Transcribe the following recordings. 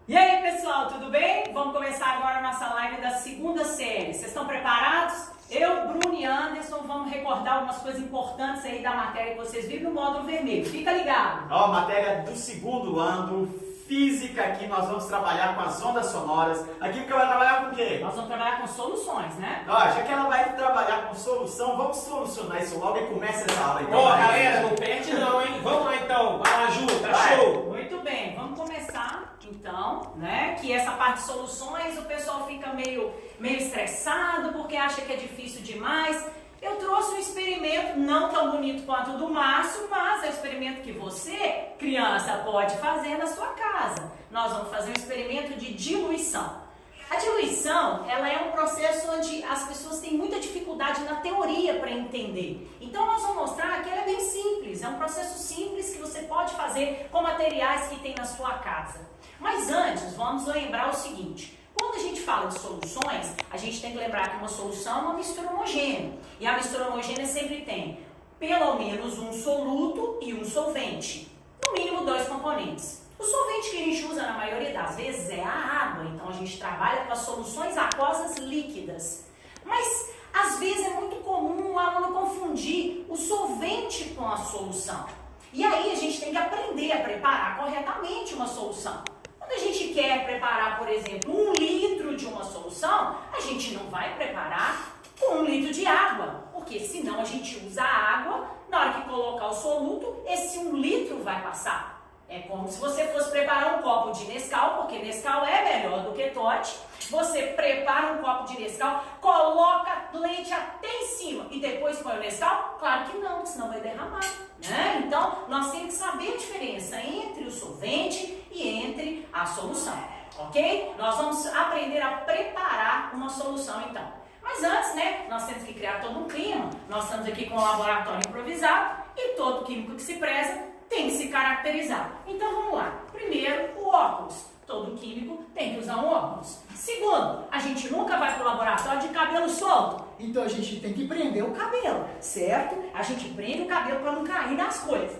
E aí, pessoal, tudo bem? Vamos começar agora a nossa live da segunda série. Vocês estão preparados? Eu, Bruno e Anderson vamos recordar algumas coisas importantes aí da matéria que vocês viram no módulo vermelho. Fica ligado! Ó, matéria do segundo ano, física, aqui nós vamos trabalhar com as ondas sonoras. Aqui porque vai trabalhar com o quê? Nós vamos trabalhar com soluções, né? Ó, já que ela vai trabalhar com solução, vamos solucionar isso logo e começa essa aula. Então, Ó, galera, não perde não, hein? Vamos lá então. Vai lá, Ju, tá Vai. show. Muito bem, vamos começar então, né? Que essa parte de soluções o pessoal fica meio estressado porque acha que é difícil demais. Eu trouxe um experimento não tão bonito quanto o do Márcio, mas é um experimento que você, criança, pode fazer na sua casa. Nós vamos fazer um experimento de diluição. A diluição, ela é um processo onde as pessoas têm muita dificuldade na teoria para entender. Então nós vamos mostrar que ela é bem simples, é um processo simples que você pode fazer com materiais que tem na sua casa. Mas antes, vamos lembrar o seguinte: quando a gente fala de soluções, a gente tem que lembrar que uma solução é uma mistura homogênea. E a mistura homogênea sempre tem pelo menos um soluto e um solvente. No mínimo 2 componentes. O solvente que a gente usa na maioria das vezes é a água. Então a gente trabalha com as soluções aquosas líquidas. Mas às vezes é muito comum o aluno confundir o solvente com a solução. E aí a gente tem que aprender a preparar corretamente uma solução. Quando a gente quer preparar, por exemplo, 1 litro de uma solução, a gente não vai preparar com 1 litro de água, porque senão a gente usa a água, na hora que colocar o soluto, esse 1 litro vai passar. É como se você fosse preparar um copo de Nescau, porque Nescau é melhor do que Toddy. Você prepara um copo de Nescau, coloca leite até em cima e depois põe o Nescau? Claro que não, senão vai derramar, né? Então, nós temos que saber a diferença entre o solvente e entre a solução, ok? Nós vamos aprender a preparar uma solução, então. Mas antes, né, nós temos que criar todo um clima. Nós estamos aqui com um laboratório improvisado e todo químico que se preza tem que se caracterizar. Então vamos lá. Primeiro, o óculos. Todo químico tem que usar um óculos. Segundo, a gente nunca vai para o laboratório de cabelo solto. Então a gente tem que prender o cabelo, certo? A gente prende o cabelo para não cair das coisas.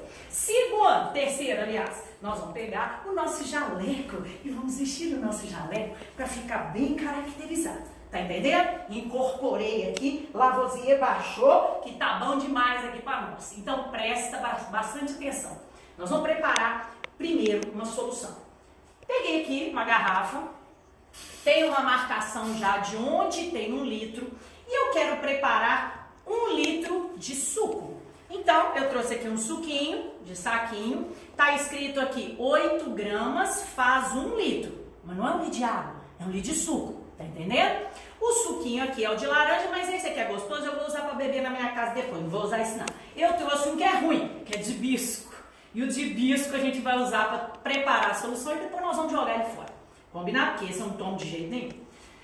Terceiro, aliás, nós vamos pegar o nosso jaleco e vamos vestir o nosso jaleco para ficar bem caracterizado. Tá entendendo? Incorporei aqui, Lavoisier baixou, que tá bom demais aqui para nós. Então presta bastante atenção. Nós vamos preparar primeiro uma solução. Peguei aqui uma garrafa, tem uma marcação já de onde tem 1 litro e eu quero preparar 1 litro de suco. Então eu trouxe aqui um suquinho de saquinho, tá escrito aqui 8 gramas faz 1 litro, mas não é 1 litro de água, é 1 litro de suco. Tá entendendo? O suquinho aqui é o de laranja, mas esse aqui é gostoso, eu vou usar para beber na minha casa depois, não vou usar esse não. Eu trouxe um que é ruim, que é de hibisco. E o de hibisco a gente vai usar para preparar a solução e depois nós vamos jogar ele fora. Combinado? Porque esse eu não tomo de jeito nenhum.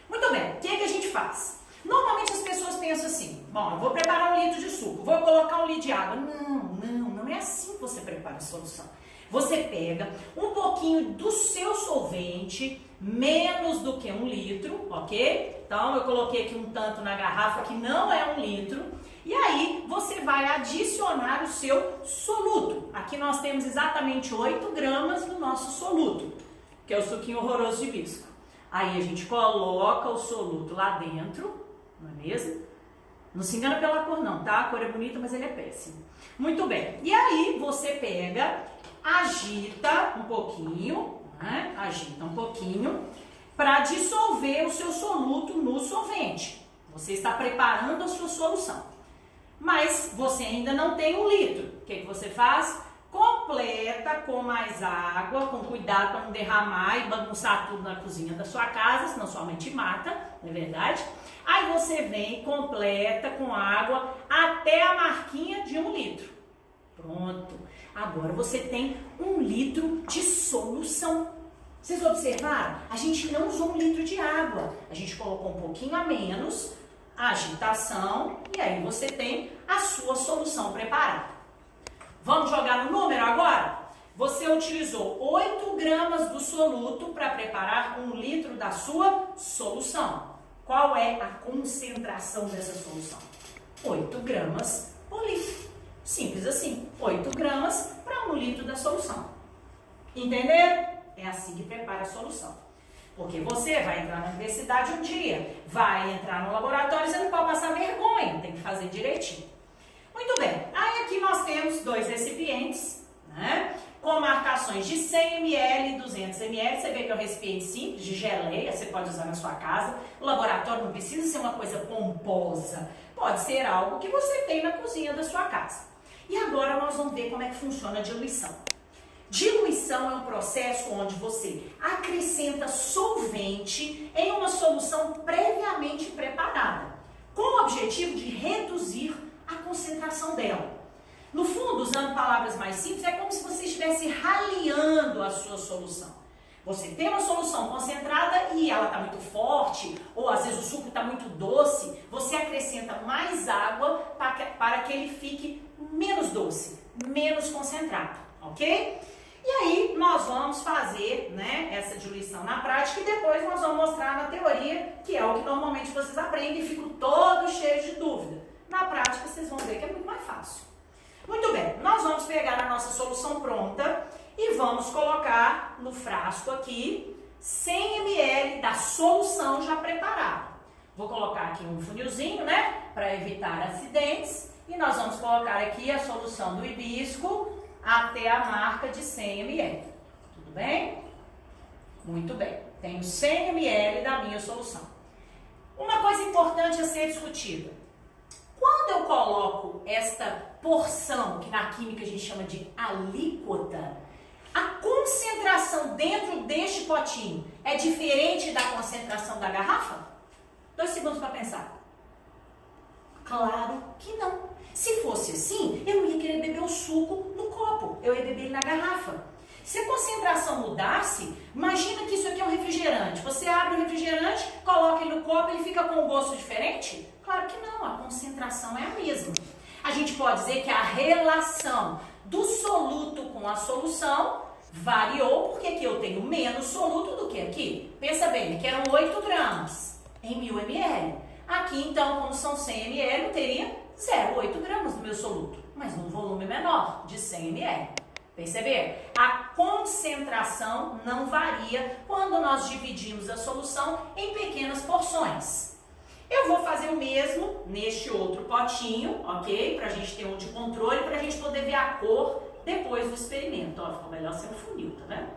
Muito bem, o que é que a gente faz? Normalmente as pessoas pensam assim: bom, eu vou preparar 1 litro de suco, vou colocar 1 litro de água. Não é assim que você prepara a solução. Você pega um pouquinho do seu solvente, menos do que 1 litro, ok? Então eu coloquei aqui um tanto na garrafa que não é 1 litro. E aí você vai adicionar o seu soluto. Aqui nós temos exatamente 8 gramas do nosso soluto, que é o suquinho horroroso de hibisco. Aí a gente coloca o soluto lá dentro, não é mesmo? Não se engana pela cor não, tá? A cor é bonita, mas ele é péssimo. Muito bem. E aí você pega, agita um pouquinho, né? Agita um pouquinho para dissolver o seu soluto no solvente. Você está preparando a sua solução. Mas você ainda não tem 1 litro. O que você faz? Completa com mais água, com cuidado para não derramar e bagunçar tudo na cozinha da sua casa, senão sua mãe te mata, não é verdade? Aí você vem e completa com água até a marquinha de 1 litro. Pronto. Agora você tem 1 litro de solução. Vocês observaram? A gente não usou 1 litro de água. A gente colocou um pouquinho a menos, a agitação, e aí você tem a sua solução preparada. Vamos jogar no número agora? Você utilizou 8 gramas do soluto para preparar 1 litro da sua solução. Qual é a concentração dessa solução? 8 gramas por litro. Simples assim, 8 gramas para 1 litro da solução. Entenderam? É assim que prepara a solução. Porque você vai entrar na universidade um dia, vai entrar no laboratório, você não pode passar vergonha, tem que fazer direitinho. Muito bem, aí aqui nós temos 2 recipientes, né, com marcações de 100 ml e 200 ml. Você vê que é um recipiente simples, de geleia, você pode usar na sua casa. O laboratório não precisa ser uma coisa pomposa, pode ser algo que você tem na cozinha da sua casa. E agora nós vamos ver como é que funciona a diluição. Diluição é um processo onde você acrescenta solvente em uma solução previamente preparada, com o objetivo de reduzir a concentração dela. No fundo, usando palavras mais simples, é como se você estivesse raleando a sua solução. Você tem uma solução concentrada e ela está muito forte, ou às vezes o suco está muito doce, você acrescenta mais água para que ele fique menos doce, menos concentrado, ok? E aí nós vamos fazer, né, essa diluição na prática e depois nós vamos mostrar na teoria, que é o que normalmente vocês aprendem e ficam todos cheios de dúvida. Na prática vocês vão ver que é muito mais fácil. Muito bem, nós vamos pegar a nossa solução pronta e vamos colocar no frasco aqui 100 ml da solução já preparada. Vou colocar aqui um funilzinho, né, para evitar acidentes, e nós vamos colocar aqui a solução do hibisco até a marca de 100 ml. Tudo bem? Muito bem. Tenho 100 ml da minha solução. Uma coisa importante a ser discutida. Quando eu coloco esta porção, que na química a gente chama de alíquota, a concentração dentro deste potinho é diferente da concentração da garrafa? 2 segundos para pensar. Claro que não. Se fosse assim, eu ia querer beber o suco no copo, eu ia beber ele na garrafa. Se a concentração mudasse, imagina que isso aqui é um refrigerante. Você abre o refrigerante, coloca ele no copo, ele fica com um gosto diferente? Claro que não, a concentração é a mesma. A gente pode dizer que a relação do soluto com a solução variou, porque aqui eu tenho menos soluto do que aqui. Pensa bem, aqui eram 8 gramas em 1000 ml. Aqui, então, como são 100 ml, eu teria 0,8 gramas do meu soluto, mas num volume menor, de 100 ml. Perceber? A concentração não varia quando nós dividimos a solução em pequenas porções. Eu vou fazer o mesmo neste outro potinho, ok? Para a gente ter um de controle, para a gente poder ver a cor depois do experimento. Ó, ficou melhor sem o funil, tá vendo?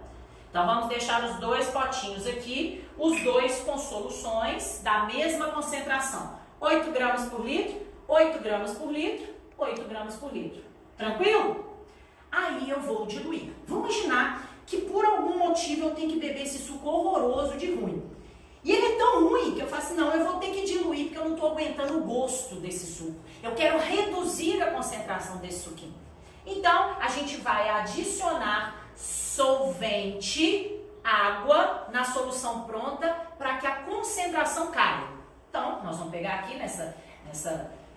Então vamos deixar os 2 potinhos aqui, os 2 com soluções da mesma concentração. 8 gramas por litro, 8 gramas por litro, 8 gramas por litro. Tranquilo? Aí eu vou diluir. Vamos imaginar que por algum motivo eu tenho que beber esse suco horroroso de ruim. E ele é tão ruim que eu faço assim, não, eu vou ter que diluir porque eu não estou aguentando o gosto desse suco. Eu quero reduzir a concentração desse suquinho. Então, a gente vai adicionar solvente, água, na solução pronta para que a concentração caia. Então, nós vamos pegar aqui nessa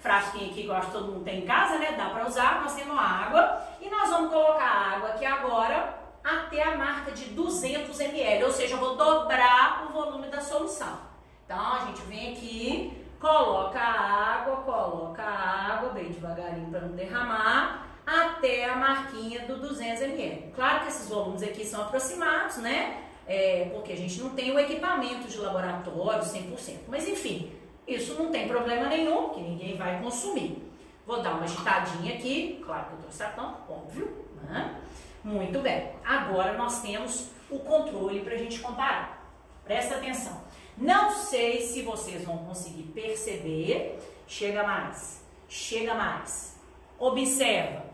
frasquinha aqui que eu acho que todo mundo tem em casa, né? Dá para usar, nós temos a água e nós vamos colocar a água aqui agora até a marca de 200 ml, ou seja, eu vou dobrar o volume da solução. Então, a gente vem aqui, coloca a água bem devagarinho para não derramar, até a marquinha do 200 ml. Claro que esses volumes aqui são aproximados, né? Porque a gente não tem o equipamento de laboratório 100%, mas enfim, isso não tem problema nenhum, que ninguém vai consumir. Vou dar uma agitadinha aqui, claro que eu trouxe a tampa, óbvio, né? Muito bem, agora nós temos o controle para a gente comparar. Presta atenção. Não sei se vocês vão conseguir perceber. Chega mais. Observa.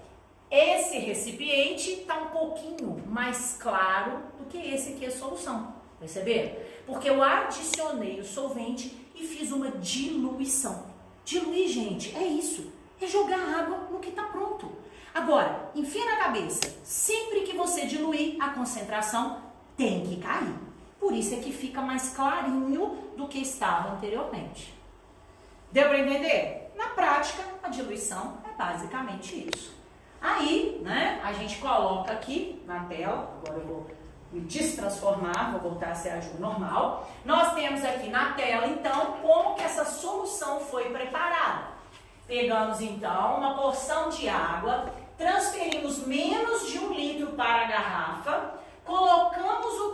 Esse recipiente está um pouquinho mais claro do que esse aqui, a solução. Perceberam? Porque eu adicionei o solvente e fiz uma diluição. Diluir, gente, é isso. É jogar água no que está pronto. Agora, enfia na cabeça, sempre que você diluir, a concentração tem que cair. Por isso é que fica mais clarinho do que estava anteriormente. Deu para entender? Na prática, a diluição é basicamente isso. Aí, né, a gente coloca aqui na tela, agora eu vou me destransformar, vou voltar a ser a Ju normal. Nós temos aqui na tela, então, como que essa solução foi preparada. Pegamos, então, uma porção de água, transferimos menos de 1 litro para a garrafa, colocamos o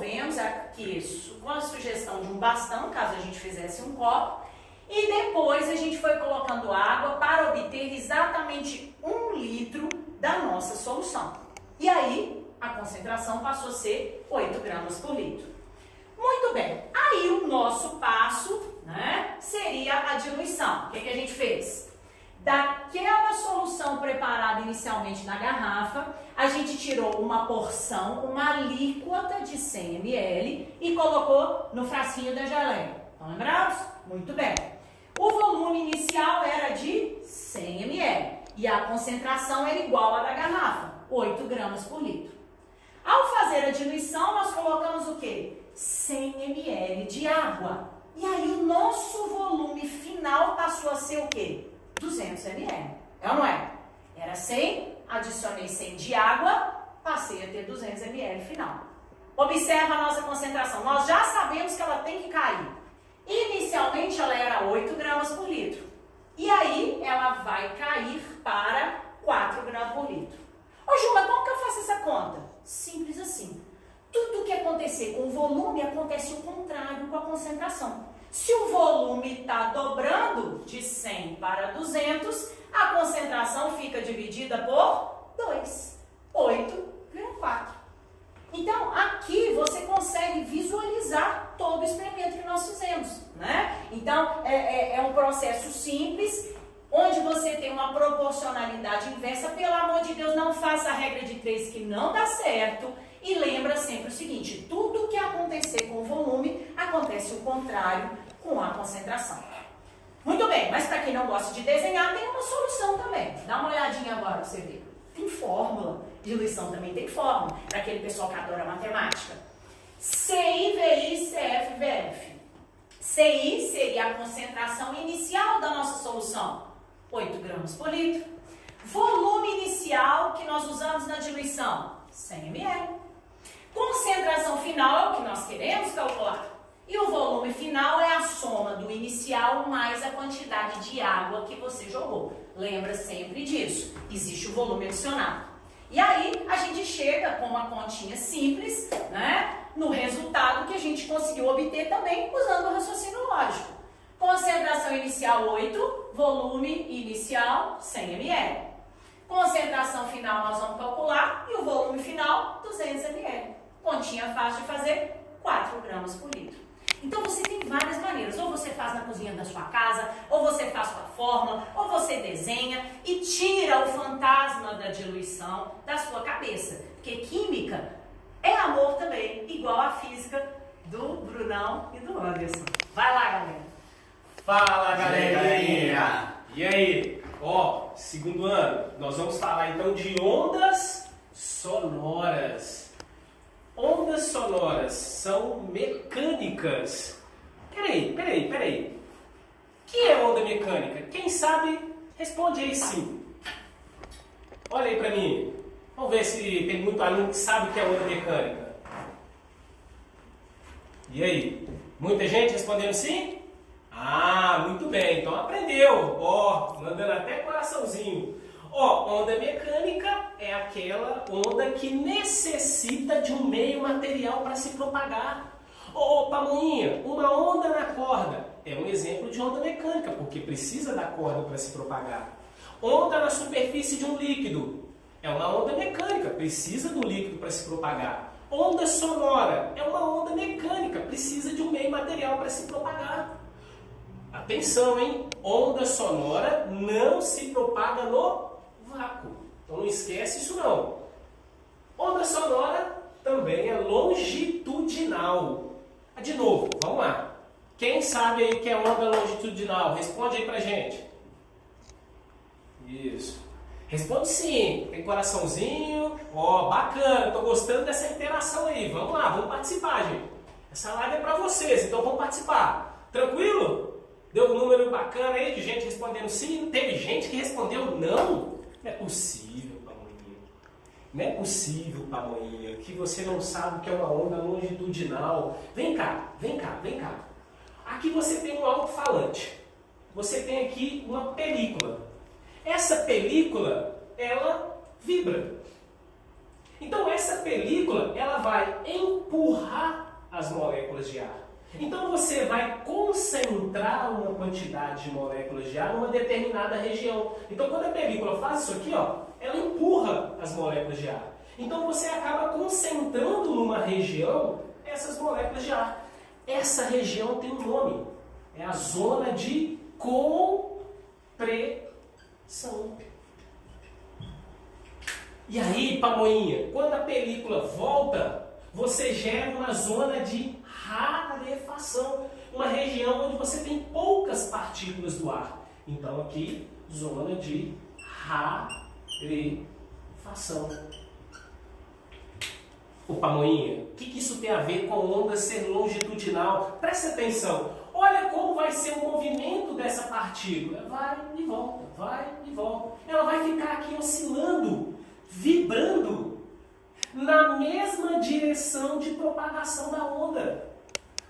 desenvolvemos aqui com a sugestão de um bastão, caso a gente fizesse um copo, e depois a gente foi colocando água para obter exatamente 1 litro da nossa solução. E aí a concentração passou a ser 8 gramas por litro. Muito bem, aí o nosso passo, né, seria a diluição. O que a gente fez? Daquela solução preparada inicialmente na garrafa, a gente tirou uma porção, uma alíquota de 100 ml e colocou no frasquinho da geleia. Estão lembrados? Muito bem. O volume inicial era de 100 ml e a concentração era igual à da garrafa, 8 gramas por litro. Ao fazer a diluição, nós colocamos o quê? 100 ml de água. E aí o nosso volume final passou a ser o quê? 200 ml. É ou não é? Era 100, adicionei 100 de água, passei a ter 200 ml final. Observa a nossa concentração. Nós já sabemos que ela tem que cair. Inicialmente ela era 8 gramas por litro. E aí ela vai cair para 4 gramas por litro. Ô Ju, mas como que eu faço essa conta? Simples assim. Tudo que acontecer com o volume acontece o contrário com a concentração. Se o volume está dobrando de 100 para 200, a concentração fica dividida por 2. 8 vira 4. Então, aqui você consegue visualizar todo o experimento que nós fizemos, né? Então, é um processo simples, onde você tem uma proporcionalidade inversa. Pelo amor de Deus, não faça a regra de 3 que não dá certo. E lembra sempre o seguinte, tudo que acontecer com o volume, acontece o contrário com a concentração. Muito bem, mas para quem não gosta de desenhar, tem uma solução também. Dá uma olhadinha agora para você ver. Tem fórmula. Diluição também tem fórmula, para aquele pessoal que adora matemática. CI, VI, CF, VF. CI seria a concentração inicial da nossa solução, 8 gramas por litro. Volume inicial que nós usamos na diluição, 100 ml. Concentração final é o que nós queremos calcular. E o volume final é a soma do inicial mais a quantidade de água que você jogou. Lembra sempre disso. Existe o volume adicionado. E aí a gente chega com uma continha simples, né, no resultado que a gente conseguiu obter também usando o raciocínio lógico. Concentração inicial 8, volume inicial 100 ml. Concentração final nós vamos calcular e o volume final 200 ml. Continha fácil de fazer, 4 gramas por litro. Então você tem várias maneiras, ou você faz na cozinha da sua casa, ou você faz com a fórmula, ou você desenha e tira o fantasma da diluição da sua cabeça. Porque química é amor também, igual a física do Brunão e do Anderson. Vai lá, galera. Fala, galerinha! E aí? Ó, segundo ano, nós vamos falar então de ondas sonoras. Ondas sonoras são mecânicas. Peraí. O que é onda mecânica? Quem sabe, responde aí sim. Olha aí pra mim. Vamos ver se tem muito aluno que sabe o que é onda mecânica. E aí? Muita gente respondendo sim? Ah, muito bem. Então aprendeu. Ó, mandando até coraçãozinho. Ó, onda mecânica é aquela onda que necessita de um meio material para se propagar. Ô, Pamonhinha, uma onda na corda é um exemplo de onda mecânica, porque precisa da corda para se propagar. Onda na superfície de um líquido é uma onda mecânica, precisa do líquido para se propagar. Onda sonora é uma onda mecânica, precisa de um meio material para se propagar. Atenção, hein? Onda sonora não se propaga no vácuo. Então não esquece isso não. Onda sonora também é longitudinal. De novo, vamos lá. Quem sabe aí que é onda longitudinal? Responde aí pra gente. Isso. Responde sim. Tem coraçãozinho. Ó, bacana. Tô gostando dessa interação aí. Vamos lá, vamos participar, gente. Essa live é pra vocês, então vamos participar. Tranquilo? Deu um número bacana aí de gente respondendo sim. Teve gente que respondeu não. Não é possível, Pamonhinha. Não é possível, Pamonhinha, que você não sabe o que é uma onda longitudinal. Vem cá. Aqui você tem um alto-falante. Você tem aqui uma película. Essa película, ela vibra. Então essa película, ela vai empurrar as moléculas de ar. Então você vai concentrar uma quantidade de moléculas de ar numa determinada região. Então quando a película faz isso aqui, ó, ela empurra as moléculas de ar. Então você acaba concentrando numa região essas moléculas de ar. Essa região tem um nome. É a zona de compressão. E aí, Pamoinha, quando a película volta, você gera uma zona de rarefação. Uma região onde você tem poucas partículas do ar. Então aqui, zona de rarefação. Ô Pamoinha, o que isso tem a ver com onda ser longitudinal? Presta atenção. Olha como vai ser o movimento dessa partícula. Vai e volta, vai e volta. Ela vai ficar aqui oscilando, vibrando, na mesma direção de propagação da onda.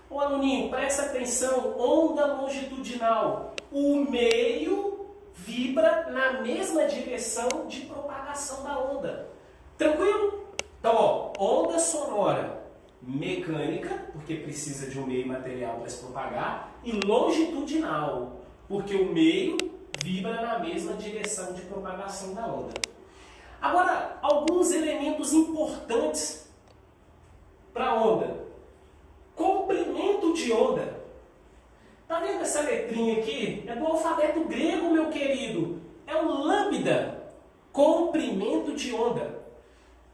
Ô aluninho, presta atenção. Onda longitudinal. O meio vibra na mesma direção de propagação da onda. Tranquilo? Então, ó, onda sonora mecânica, porque precisa de um meio material para se propagar, e longitudinal, porque o meio vibra na mesma direção de propagação da onda. Agora, alguns elementos importantes para a onda. Comprimento de onda. Tá vendo essa letrinha aqui? É do alfabeto grego, meu querido. É o lambda. Comprimento de onda.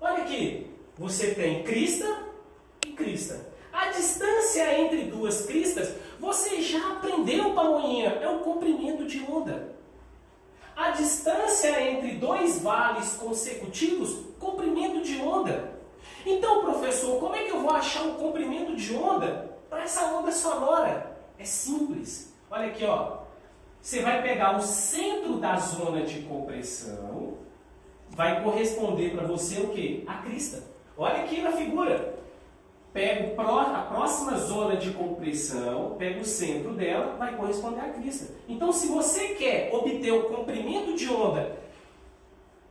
Olha aqui, você tem crista e crista. A distância entre duas cristas, você já aprendeu, Pamoinha, é o comprimento de onda. A distância entre dois vales consecutivos, comprimento de onda. Então, professor, como é que eu vou achar o comprimento de onda para essa onda sonora? É simples. Olha aqui, ó. Você vai pegar o centro da zona de compressão, vai corresponder para você o quê? A crista. Olha aqui na figura. Pego a próxima zona de compressão, pego o centro dela, vai corresponder à crista. Então, se você quer obter o comprimento de onda,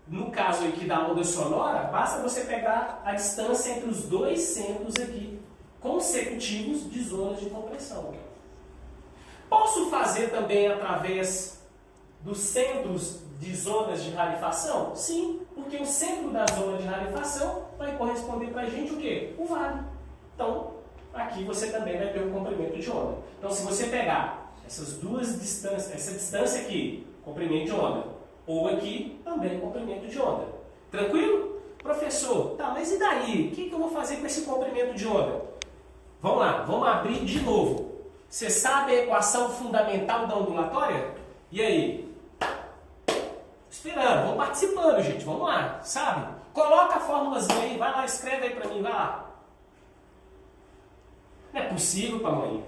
no caso aqui da onda sonora, basta você pegar a distância entre os dois centros aqui, consecutivos de zonas de compressão. Posso fazer também através dos centros de zonas de rarefação? Sim, porque o centro da zona de rarefação vai corresponder para a gente o quê? O vale. Então, aqui você também vai ter um comprimento de onda. Então, se você pegar essas duas distâncias, essa distância aqui, comprimento de onda, ou aqui, também comprimento de onda. Tranquilo? Professor, tá, mas e daí? O que eu vou fazer com esse comprimento de onda? Vamos lá, vamos abrir de novo. Você sabe a equação fundamental da ondulatória? E aí? Esperando, vamos participando, gente. Vamos lá, sabe? Coloca a fórmulazinha aí, vai lá, escreve aí pra mim, vai lá. Não é possível, Pamoinha.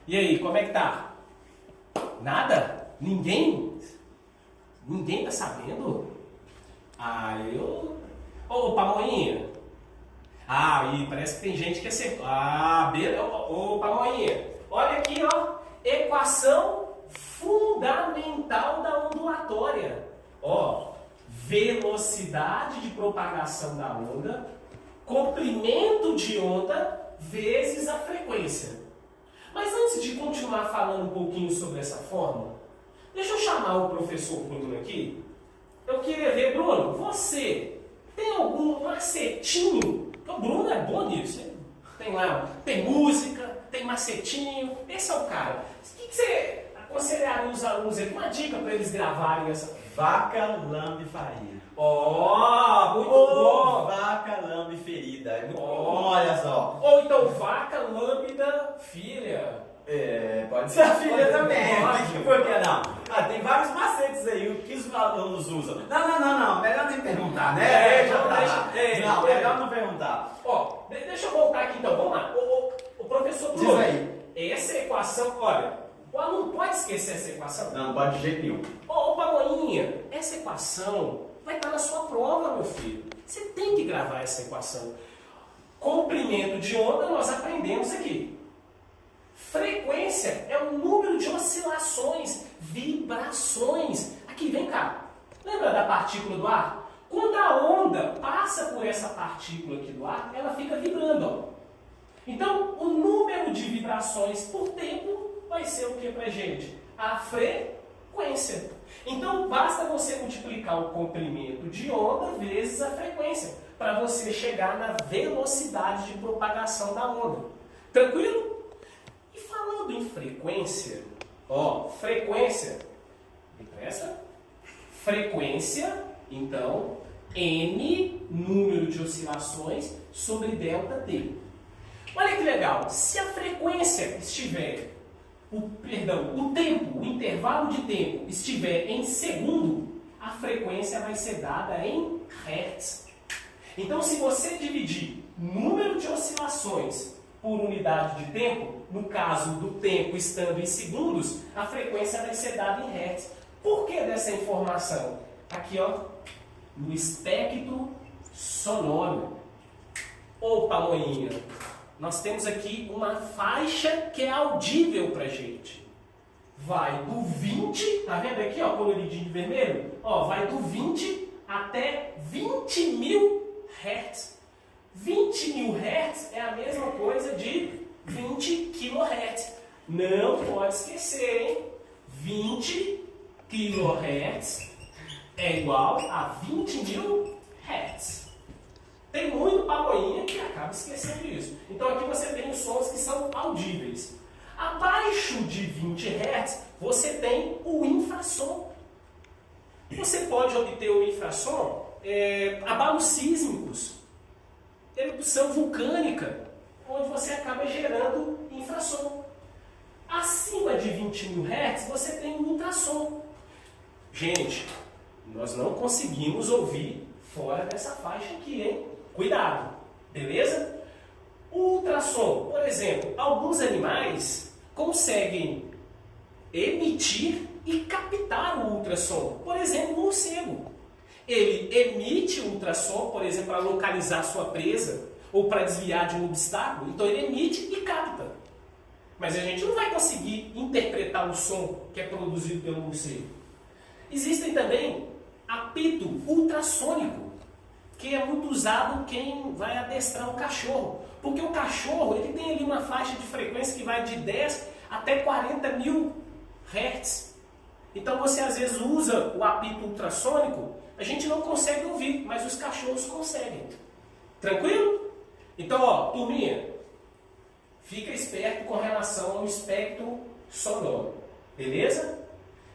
E aí, como é que tá? Nada? Ninguém? Ninguém tá sabendo? Ô, Pamoinha. Aí, parece que tem gente que acertou. Beleza. Ô, Pamoinha. Olha aqui, ó. Equação fundamental da ondulatória. Ó, velocidade de propagação da onda, comprimento de onda vezes a frequência. Mas antes de continuar falando um pouquinho sobre essa fórmula, deixa eu chamar o professor Bruno aqui. Eu queria ver, Bruno, você tem algum macetinho? O Bruno é bom nisso, hein? Tem lá, tem música, tem macetinho, esse é o cara. O que você aconselharia os alunos aí? Uma dica para eles gravarem essa? Vaca, lambe, farinha. Ó, muito bom! Vaca, lambe, ferida. É muito bom, olha só. Ou então, vaca, lambda, filha. Pode ser a filha também. Pode. Por que não? Tem vários macetes aí, o que os alunos usam. Não, melhor nem perguntar, né? Melhor não perguntar. Ó, deixa eu voltar aqui então, vamos lá. O professor Bruno, diz aí. Essa equação, olha, o aluno pode esquecer essa equação? Não pode de jeito nenhum. Ô, Pamoinha, essa equação vai estar na sua prova, meu filho. Você tem que gravar essa equação. Comprimento de onda nós aprendemos aqui. Frequência é o número de oscilações, vibrações. Aqui, vem cá. Lembra da partícula do ar? Quando a onda passa por essa partícula aqui do ar, ela fica vibrando. Ó. Então, o número número de vibrações por tempo vai ser o que pra gente? A frequência. Então basta você multiplicar o comprimento de onda vezes a frequência para você chegar na velocidade de propagação da onda. Tranquilo? E falando em frequência, frequência, me presta? Frequência, então, N número de oscilações sobre ΔT. Olha que legal, se a frequência estiver, o intervalo de tempo estiver em segundo, a frequência vai ser dada em hertz. Então, se você dividir número de oscilações por unidade de tempo, no caso do tempo estando em segundos, a frequência vai ser dada em hertz. Por que dessa informação? Aqui, no espectro sonoro. Opa, Moinha, nós temos aqui uma faixa que é audível para a gente. Vai do 20, tá vendo aqui, coloridinho de vermelho? Vai do 20 até 20 mil Hz. 20 mil Hz é a mesma coisa de 20 kHz. Não pode esquecer, hein? 20 kHz é igual a 20 mil Hz. Tem muito pagoinha que acaba esquecendo isso. Então aqui você tem os sons que são audíveis. Abaixo de 20 Hz, você tem o infrassom. Você pode obter o infrassom, abalos sísmicos, erupção vulcânica, onde você acaba gerando infrassom. Acima de 20 mil Hz, você tem o ultrassom. Gente, nós não conseguimos ouvir fora dessa faixa aqui, hein? Cuidado, beleza? O ultrassom, por exemplo, alguns animais conseguem emitir e captar o ultrassom. Por exemplo, o morcego. Ele emite o ultrassom, por exemplo, para localizar sua presa ou para desviar de um obstáculo. Então ele emite e capta. Mas a gente não vai conseguir interpretar o som que é produzido pelo morcego. Existem também apito ultrassônico, que é muito usado quem vai adestrar um cachorro. Porque o cachorro ele tem ali uma faixa de frequência que vai de 10 até 40 mil Hz. Então você às vezes usa o apito ultrassônico, a gente não consegue ouvir, mas os cachorros conseguem. Tranquilo? Então, turminha, fica esperto com relação ao espectro sonoro. Beleza?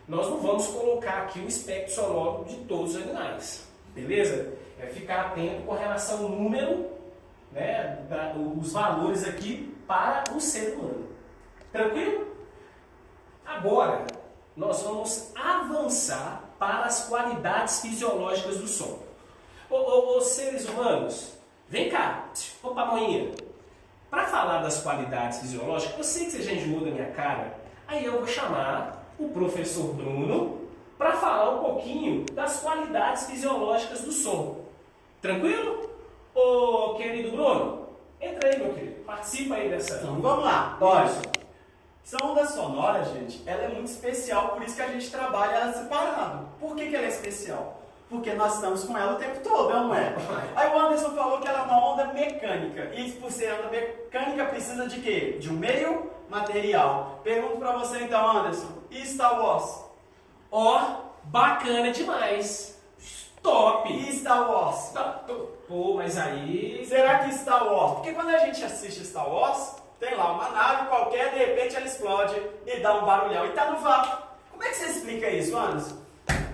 Nós não vamos colocar aqui o espectro sonoro de todos os animais. Beleza? É ficar atento com relação ao número, né, os valores aqui para o ser humano. Tranquilo? Agora, nós vamos avançar para as qualidades fisiológicas do som. Os seres humanos, vem cá, opa, Moinha. Para falar das qualidades fisiológicas, eu sei que você já enjoou da minha cara, aí eu vou chamar o professor Bruno para falar um pouquinho das qualidades fisiológicas do som. Tranquilo? Ô, querido Bruno, entra aí, meu querido. Participa aí dessa... Então, vamos lá. Olha, essa onda sonora, gente, ela é muito especial, por isso que a gente trabalha ela separado. Por que ela é especial? Porque nós estamos com ela o tempo todo, não é? Aí o Anderson falou que ela é uma onda mecânica. E por ser onda mecânica, precisa de quê? De um meio material. Pergunto pra você então, Anderson, e Star Wars? Bacana demais. Top. E Star Wars? Pô, mas aí... Será que Star Wars? Porque quando a gente assiste Star Wars, tem lá uma nave qualquer, de repente ela explode e dá um barulhão e tá no vácuo. Como é que você explica isso, Anderson?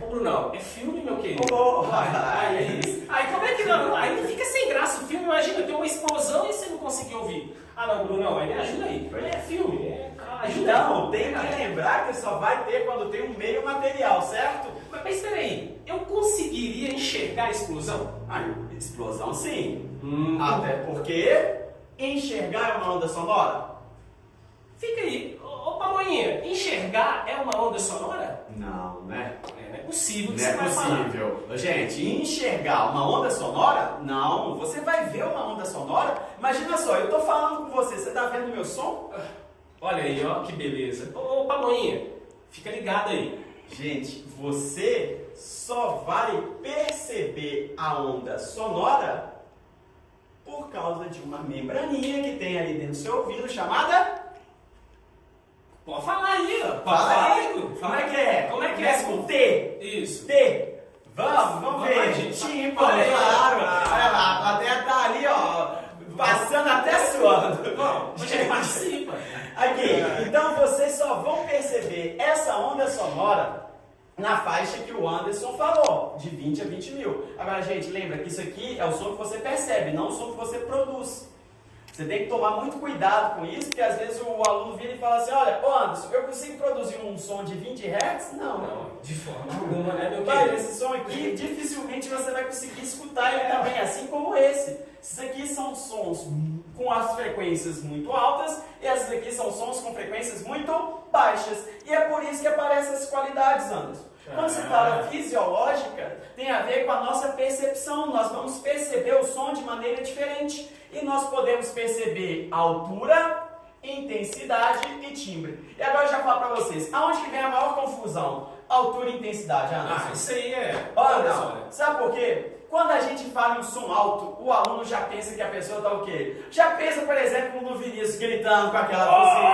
Ô, Brunão, é filme, meu querido? Aí como é que não? Aí fica sem graça o filme. Imagina, tem uma explosão e você não conseguiu ouvir. Ah, não, Brunão, aí me ajuda aí. É filme, ajuda aí. Não, tem que lembrar que só vai ter quando tem um meio material, certo? Mas espera aí, eu conseguiria enxergar a explosão? Explosão sim. Até porque enxergar é uma onda sonora? Fica aí. Opa, Moinha, enxergar é uma onda sonora? Não, né? Não é possível que Não você é vai falar. possível. Gente, enxergar uma onda sonora? Não. Você vai ver uma onda sonora? Imagina só, eu tô falando com você, você tá vendo meu som? Olha aí, ó, que beleza. Opa, Moinha, fica ligado aí. Gente, você só vai perceber a onda sonora Por causa de uma membraninha que tem ali dentro do seu ouvido chamada... Pode falar aí, ó. Fala aí. Como é que é? Como é que Começa é? com T. Isso. T. Vamos ver. lá, gente. Tímpano, Olha aí. claro. Olha lá, a plateia tá ali, ó, passando até suando. Bom, a gente participa. Aqui, então vocês só vão perceber essa onda sonora na faixa que o Anderson falou, de 20 a 20 mil. Agora, gente, lembra que isso aqui é o som que você percebe, não o som que você produz. Você tem que tomar muito cuidado com isso, porque às vezes o aluno vira e fala assim, olha, ô Anderson, eu consigo produzir um som de 20 Hz? Não, de forma alguma, né, meu Pai, querido? esse som aqui, dificilmente você vai conseguir escutar ele também, assim como esse. Esses aqui são sons com as frequências muito altas e esses aqui são sons com frequências muito baixas. E é por isso que aparecem essas qualidades, Anderson. Quando se fala fisiológica, tem a ver com a nossa percepção. Nós vamos perceber o som de maneira diferente. E nós podemos perceber altura, intensidade e timbre. E agora eu já falo para vocês, aonde que vem a maior confusão? Altura e intensidade, Anderson. Isso aí é... Olha, sabe por quê? Quando a gente fala em um som alto, o aluno já pensa que a pessoa está o quê? Já pensa, por exemplo, no Vinícius gritando com aquela cozinha.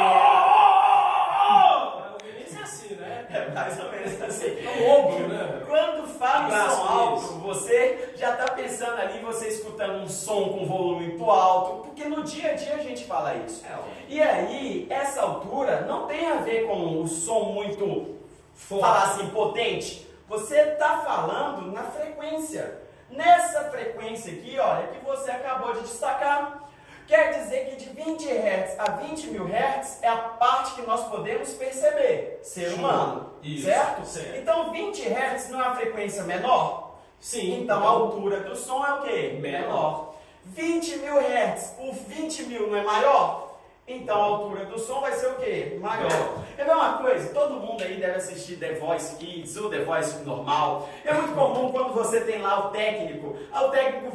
O Vinícius é assim, né? É mais ou menos assim. É um ombro, né? Quando fala em Abraço, som alto, Vinícius. você já está pensando ali, você escutando um som com volume muito alto, porque no dia a dia a gente fala isso. E aí, essa altura não tem a ver com o som muito, falar assim, potente. Você está falando na frequência. Nessa frequência aqui, olha, que você acabou de destacar. Quer dizer que de 20 Hz a 20 mil Hz é a parte que nós podemos perceber, ser humano, certo? Então 20 Hz não é uma frequência menor? Sim. Então a altura do som é o quê? Menor. 20 mil Hz, o 20 mil não é maior? Então a altura do som vai ser o quê? Maior. Quer ver uma coisa? Todo mundo aí deve assistir The Voice Kids, ou The Voice normal. É muito comum quando você tem lá o técnico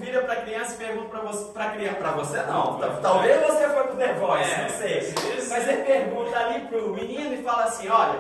vira para a criança e pergunta para você, para você não, talvez você foi pro The Voice, não sei. Mas ele pergunta ali pro menino e fala assim, olha,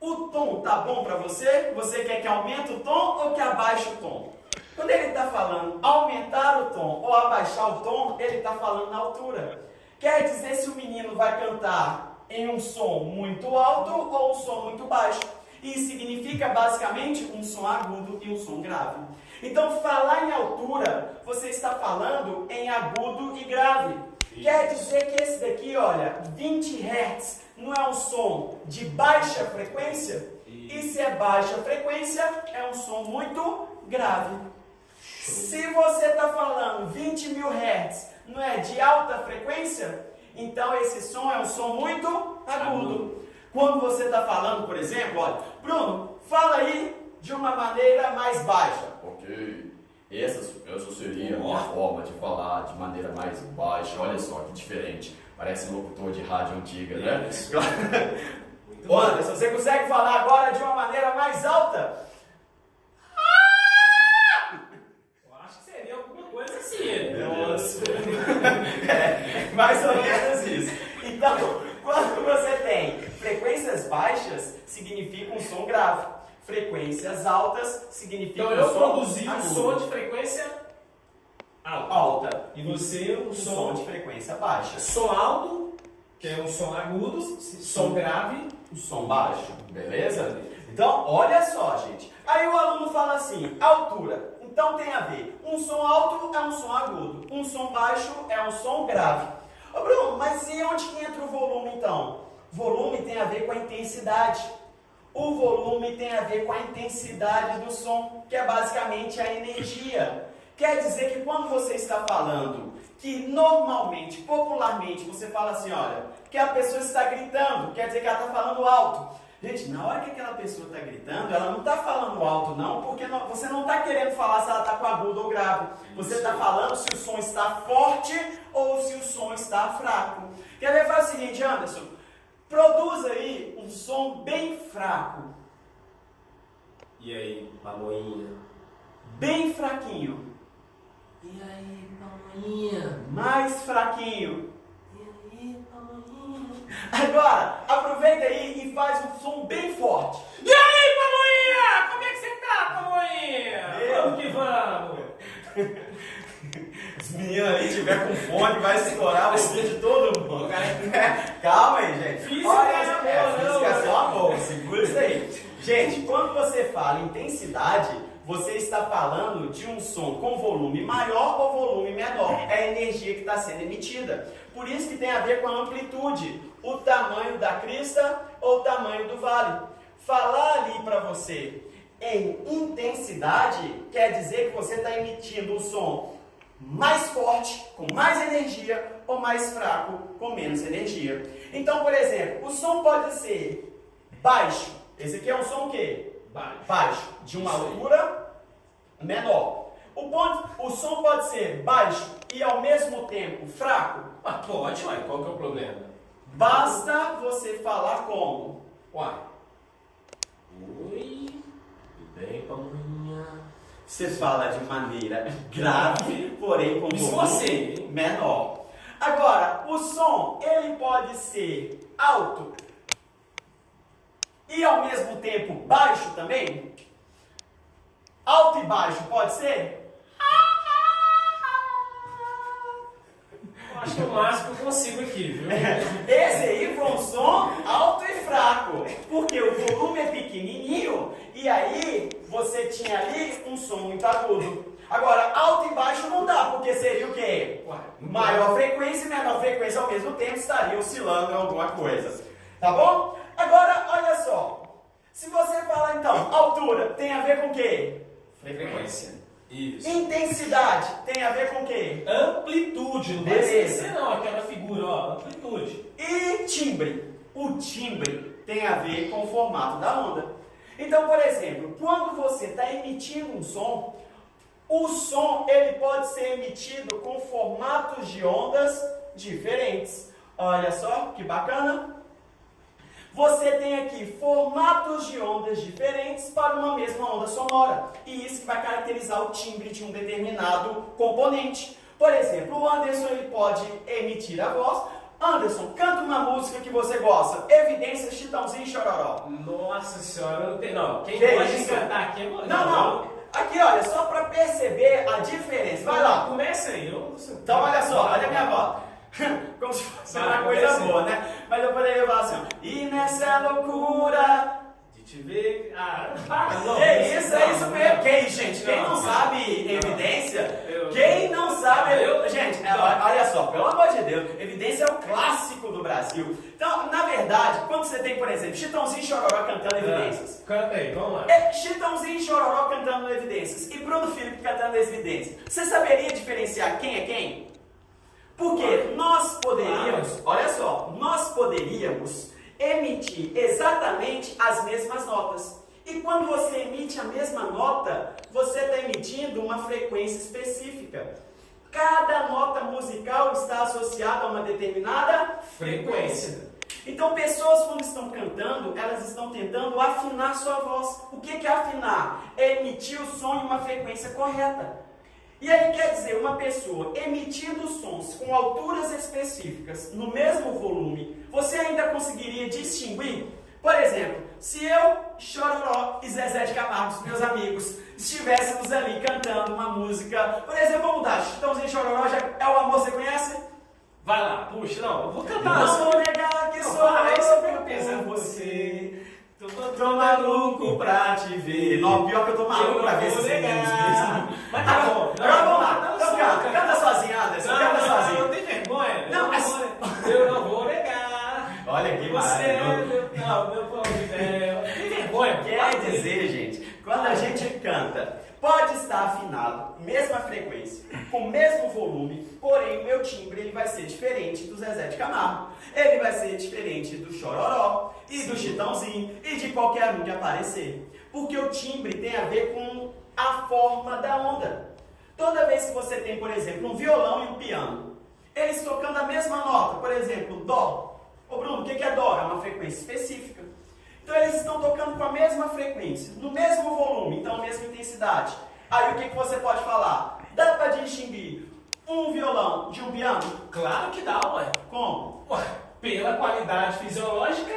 o tom tá bom para você? Você quer que aumente o tom ou que abaixe o tom? Quando ele está falando aumentar o tom ou abaixar o tom, ele está falando na altura. Quer dizer se o menino vai cantar em um som muito alto ou um som muito baixo. Isso significa basicamente um som agudo e um som grave. Então, falar em altura, você está falando em agudo e grave. Quer dizer que esse daqui, olha, 20 Hz não é um som de baixa frequência? E se é baixa frequência, é um som muito grave. Se você está falando 20 mil Hz, não é de alta frequência? Então esse som é um som muito agudo. Quando você está falando, por exemplo, olha, Bruno, fala aí de uma maneira mais baixa. Ok, essa seria a minha forma de falar de maneira mais baixa. Olha só que diferente, parece um locutor de rádio antiga, né? Ô Anderson, você consegue falar agora de uma maneira mais alta? Nossa. Mais ou menos isso. Então, quando você tem frequências baixas, significa um som grave. Frequências altas significa então, um eu som produzi um agudo. som de frequência alta. E você um som de frequência baixa. Som alto, que é um som agudo, som grave, um som baixo. Beleza? Então, olha só, gente. Aí o aluno fala assim, altura. Então tem a ver, um som alto é um som agudo, um som baixo é um som grave. Ô Bruno, mas e onde que entra o volume então? Volume tem a ver com a intensidade. O volume tem a ver com a intensidade do som, que é basicamente a energia. Quer dizer que quando você está falando que normalmente, popularmente, você fala assim, olha, que a pessoa está gritando, quer dizer que ela está falando alto. Gente, na hora que aquela pessoa está gritando, ela não está falando alto não, porque você não está querendo falar se ela está com agudo ou grave. Você está falando se o som está forte ou se o som está fraco. Quer ver? Faz o seguinte, Anderson, produz aí um som bem fraco. E aí, Pamoinha? Bem fraquinho. E aí, Pamoinha? Mais fraquinho. E aí, Pamoinha? Agora, aproveita aí e faz um som bem forte. E aí, Pamoinha? Como é que você tá, Pamoinha? Vamos que vamos! Os meninos ali tiver com fone, vai estourar o ouvido de todo mundo. Calma aí, gente. Física Física é só uma boa, segura isso aí. Gente, quando você fala intensidade, você está falando de um som com volume maior ou volume menor. É a energia que está sendo emitida. Por isso que tem a ver com a amplitude, o tamanho da crista ou o tamanho do vale. Falar ali para você em intensidade quer dizer que você está emitindo um som mais forte, com mais energia, ou mais fraco, com menos energia. Então, por exemplo, o som pode ser baixo. Esse aqui é um som o quê? Baixo, de uma altura menor. O som pode ser baixo e ao mesmo tempo fraco? Ah, pode, uai. Qual que é o problema? Basta você falar como? Uai. Oi, tudo bem, pamonha? Você fala de maneira grave, porém com volume menor. Agora, o som, ele pode ser alto e ao mesmo tempo baixo também? Alto e baixo pode ser? Eu acho que é o máximo que eu consigo aqui, viu? Esse aí foi um som alto e fraco, porque o volume é pequenininho e aí você tinha ali um som muito agudo. Agora, alto e baixo não dá, porque seria o quê? Maior frequência e menor frequência ao mesmo tempo estaria oscilando em alguma coisa. Tá bom? Agora, olha só. Se você falar então, altura tem a ver com o quê? Frequência. Isso. Intensidade tem a ver com o quê? Amplitude. Não vai esquecer não, aquela figura, ó. Amplitude. E timbre. O timbre tem a ver com o formato da onda. Então, por exemplo, quando você está emitindo um som, o som ele pode ser emitido com formatos de ondas diferentes. Olha só que bacana. Você tem aqui formatos de ondas diferentes para uma mesma onda sonora. E isso que vai caracterizar o timbre de um determinado componente. Por exemplo, o Anderson ele pode emitir a voz. Anderson, canta uma música que você gosta. Evidências, Chitãozinho e Chororó. Nossa senhora, não tem não. Quem Que pode isso? cantar aqui é você. Não. Aqui, olha, só para perceber a diferença. Vai lá. Começa aí. Então, olha só, olha a minha voz. Como se fosse uma coisa boa, né? Mas eu poderia falar assim, ó. E nessa loucura de te ver... é isso mesmo. Quem, gente? Quem não sabe Evidência? Quem não sabe... Gente, olha só, pelo amor de Deus, Evidência é o clássico do Brasil. Então, na verdade, quando você tem, por exemplo, Chitãozinho e Chororó cantando Evidências. Canta aí, vamos lá. Chitãozinho e Chororó cantando Evidências e Bruno Filipe cantando Evidências. Você saberia diferenciar quem é quem? Porque nós poderíamos, olha só, nós poderíamos emitir exatamente as mesmas notas. E quando você emite a mesma nota, você está emitindo uma frequência específica. Cada nota musical está associada a uma determinada frequência. Então, pessoas quando estão cantando, elas estão tentando afinar sua voz. O que é afinar? É emitir o som em uma frequência correta. E aí quer dizer, uma pessoa emitindo sons com alturas específicas, no mesmo volume, você ainda conseguiria distinguir? Por exemplo, se eu, Chororó e Zezé de Camargo, meus amigos, estivéssemos ali cantando uma música, por exemplo, vamos mudar, Chitãozinho e Chororó, já é o amor, você conhece? Vai lá, puxa, não, eu vou cantar. Não vou negar que sou eu por você. Tô maluco pra te ver. Não, pior que eu tô maluco pra ver esses meninos. Mas tá bom. Agora vamos lá. Então canta sozinho, Anderson. Canta sozinho. Não tem vergonha? Não, mas... Eu não vou negar. Olha que você maravilhoso. meu pão de mel. Tem vergonha? Quer dizer, gente, quando a gente canta, pode estar afinado, mesma frequência, com o mesmo volume, porém o meu timbre ele vai ser diferente do Zezé de Camargo. Ele vai ser diferente do Chororó e do Chitãozinho e de qualquer um que aparecer. Porque o timbre tem a ver com a forma da onda. Toda vez que você tem, por exemplo, um violão e um piano, eles tocando a mesma nota, por exemplo, Dó. Ô Bruno, o que é Dó? É uma frequência específica. Então eles estão tocando com a mesma frequência, no mesmo volume, então a mesma intensidade. Aí o que você pode falar? Dá para distinguir um violão de um piano? Claro que dá, ué. Como? Ué, pela qualidade fisiológica,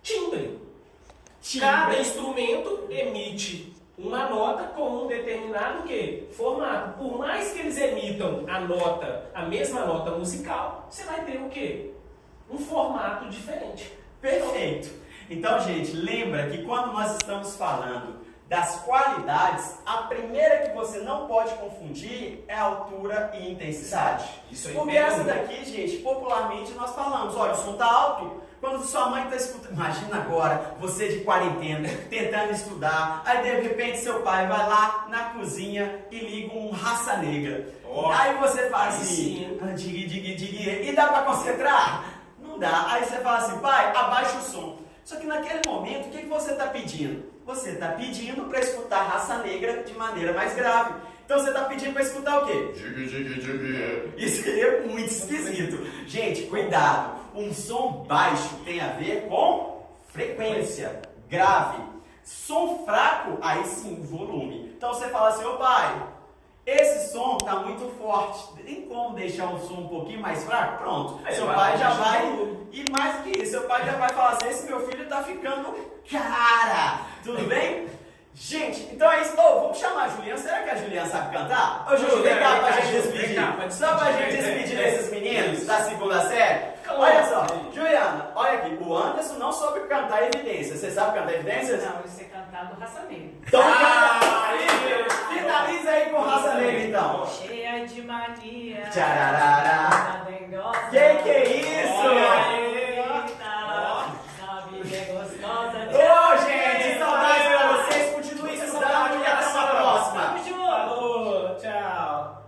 timbre. Cada instrumento emite uma nota com um determinado quê? Formato. Por mais que eles emitam a mesma nota musical, você vai ter o quê? Um formato diferente. Perfeito. Então, gente, lembra que quando nós estamos falando das qualidades, a primeira que você não pode confundir é a altura e intensidade. Isso aí. Porque essa daqui, gente, popularmente nós falamos, olha, o som tá alto. Quando sua mãe está escutando, imagina agora, você de quarentena, tentando estudar, aí de repente seu pai vai lá na cozinha e liga um Raça Negra. Oh, aí você fala assim, e dá para concentrar? Não dá. Aí você fala assim, pai, abaixa o som. Só que naquele momento, o que você está pedindo? Você está pedindo para escutar Raça Negra de maneira mais grave. Então você está pedindo para escutar o quê? Isso seria muito esquisito. Gente, cuidado. Um som baixo tem a ver com frequência, grave. Som fraco, aí sim, volume. Então você fala assim, ô pai, esse som está muito forte. Tem como deixar o som um pouquinho mais fraco? Pronto. Seu pai já vai... E mais do que isso, seu pai já vai falar assim, esse meu filho está ficando cara. Tudo bem? Gente, então é isso. Vamos chamar a Juliana. Será que a Juliana sabe cantar? Ô, Ju, vem cá pra gente despedir. Só pra gente despedir desses meninos da segunda série. Olha só, Juliana, olha aqui. O Anderson não soube cantar Evidências. Você sabe cantar Evidências? Não, eu sei cantar do Raça Negra. Então, finaliza aí com Raça Negra, então. Cheia de mania. Tchararara.